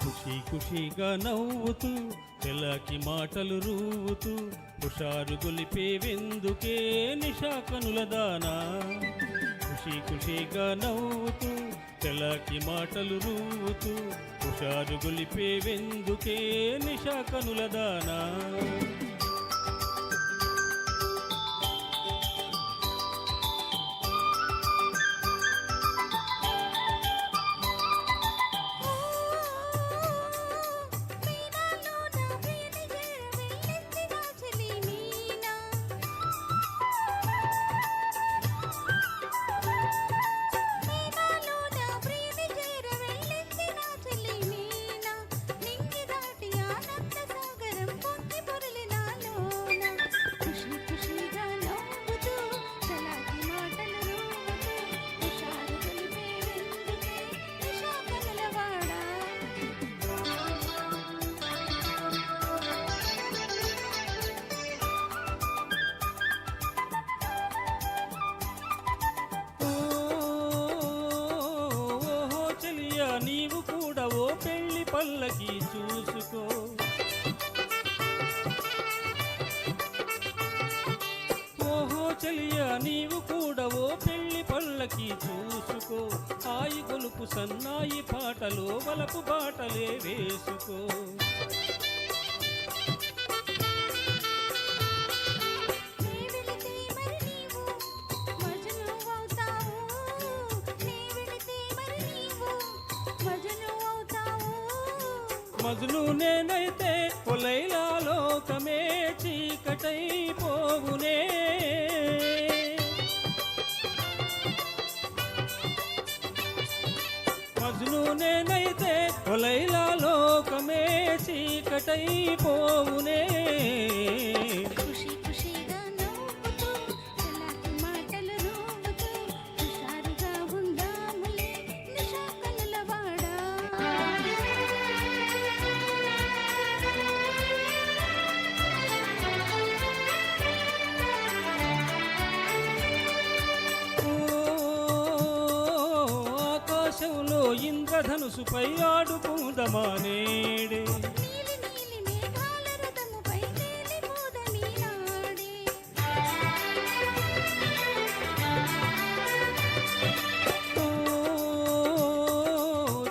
ఖుషీ ఖుషీగా నవ్వుతూ తెల్లకి మాటలు రూవుతూ హుషారు గొలిపే వెందుకే నిషా కనుల దానా. ఖుషీ ఖుషీగా నవ్వుతూ తెల్లకి మాటలు రూవుతూ హుషారు గొలిపే వెందుకే నిషా కనుల దానా. నీవు కూడా ఓ పెళ్లి పల్లకి చూసుకో. ఓహో చెలియా నీవు కూడా ఓ పెళ్లి పల్లకి చూసుకో. హాయి గొలుపు సన్నాయి పాటలో వలపు బాటలే వేసుకో. మజ్ను నేనైతే కొలైలా లోకమే చీకటైపోవునే. మజ్ను నేనైతే కొలైలా లోకమే చీకటైపోవునే. ఆకాశంలో ఇంద్రధనుసుపై ఆడుకుందమా నేడే.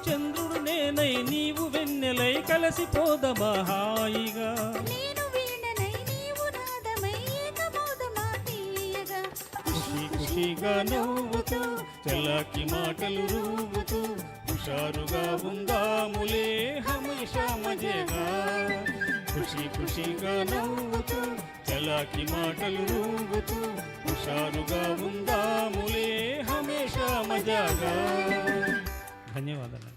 చంద్రుడు నేనై నీవు వెన్నెలై కలిసిపోదమా హాయిగా. ఖుషీగా నవ్వుతూ తెల్లకి మాటలు రూవుతూ హుషారుగా ఉందాములే హమేషా మజేగా. ఖుషీగా నవ్వుతూ తెల్లకి మాటలు రూవుతూ హుషారుగా ఉందాములే హమేషా మజాగా. ధన్యవాదాలు.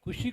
ఖుషీ